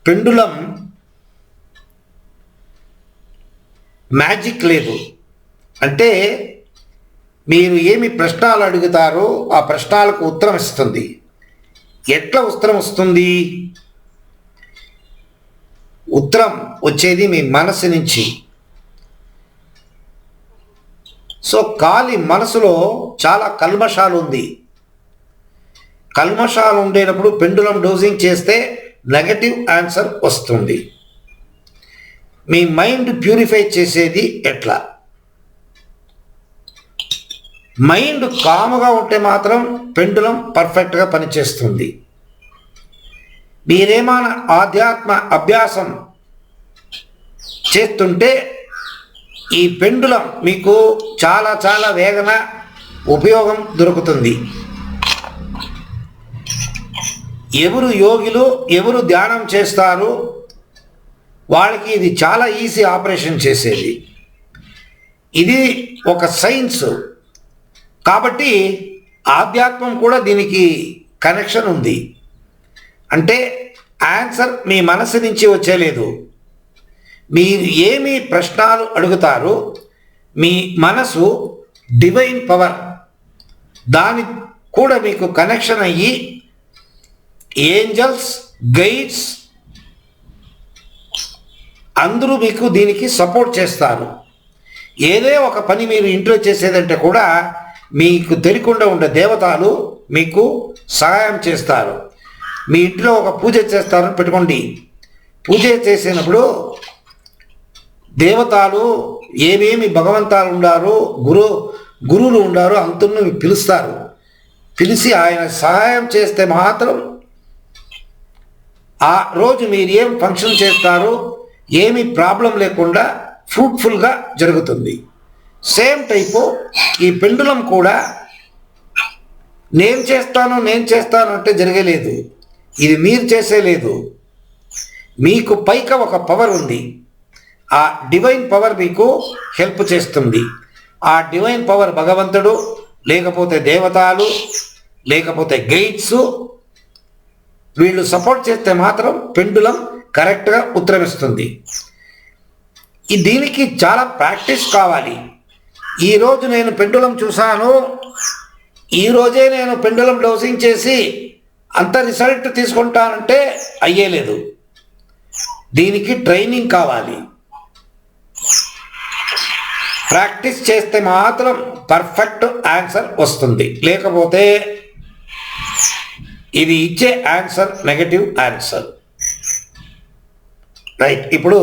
Pendulum magic లేదు. అంటే మీరు ఏమి ప్రశ్నలు అడుగుతారో ఆ ప్రశ్నలకు ఉత్తరం ఇస్తుంది. ఎట్లా ఉత్తరం వస్తుంది? ఉత్తరం వచ్చేది మీ మనసు నుంచి. సో ఖాళీ మనసులో చాలా కల్మషాలు ఉంది. కల్మషాలు ఉండేటప్పుడు పెండులం డోజింగ్ చేస్తే నెగటివ్ ఆన్సర్ వస్తుంది. మీ మైండ్ ప్యూరిఫై చేసేది ఎట్లా? మైండ్ కాముగా ఉంటే మాత్రం పెండులం పర్ఫెక్ట్గా పనిచేస్తుంది. మీరేమైనా ఆధ్యాత్మ అభ్యాసం చేస్తుంటే ఈ పెండులం మీకు చాలా చాలా వేగన ఉపయోగం దొరుకుతుంది. ఎవరు యోగిలు, ఎవరు ధ్యానం చేస్తారు వాళ్ళకి ఇది చాలా ఈజీ ఆపరేషన్ చేసేది. ఇది ఒక సైన్స్ కాబట్టి ఆధ్యాత్మం కూడా దీనికి కనెక్షన్ ఉంది. అంటే ఆన్సర్ మీ మనసు నుంచి వచ్చేలేదు. మీరు ఏమి ప్రశ్నలు అడుగుతారో మీ మనసు డివైన్ పవర్ దాని కూడా మీకు కనెక్షన్ అయ్యి ఏంజల్స్, గైడ్స్ అందరూ మీకు దీనికి సపోర్ట్ చేస్తారు. ఏదే ఒక పని మీరు ఇంట్లో చేసేదంటే కూడా మీకు తెలియకుండా ఉండే దేవతలు మీకు సహాయం చేస్తారు. మీ ఇంట్లో ఒక పూజ చేస్తారని పెట్టుకోండి. పూజ చేసినప్పుడు దేవతలు ఏమేమి భగవంతాలు ఉండారో గురువులు ఉండారో అంతను పిలుస్తారు. పిలిచి ఆయన సహాయం చేస్తే మాత్రం ఆ రోజు మీరు ఏం ఫంక్షన్ చేస్తారో ఏమి ప్రాబ్లం లేకుండా ఫ్రూట్ఫుల్గా జరుగుతుంది. సేమ్ టైపు ఈ పెండులం కూడా నేను చేస్తాను అంటే జరగలేదు. ఇది మీరు చేసేలేదు. మీకు పైక ఒక పవర్ ఉంది. ఆ డివైన్ పవర్ మీకు హెల్ప్ చేస్తుంది. ఆ డివైన్ పవర్ భగవంతుడు, లేకపోతే దేవతలు, లేకపోతే గైడ్స్ వీళ్ళు సపోర్ట్ చేస్తే మాత్రం పెండులం కరెక్ట్గా ఉత్తరమిస్తుంది. దీనికి చాలా ప్రాక్టీస్ కావాలి. ఈరోజు నేను పెండులం చూశాను, ఈరోజే నేను పెండులం డోసింగ్ చేసి అంత రిజల్ట్ తీసుకుంటానంటే అయ్యేలేదు. దీనికి ట్రైనింగ్ కావాలి. ప్రాక్టీస్ చేస్తే మాత్రం పర్ఫెక్ట్ ఆన్సర్ వస్తుంది. లేకపోతే ఇది ఇచ్చే ఆన్సర్ నెగటివ్ ఆన్సర్. రైట్. ఇప్పుడు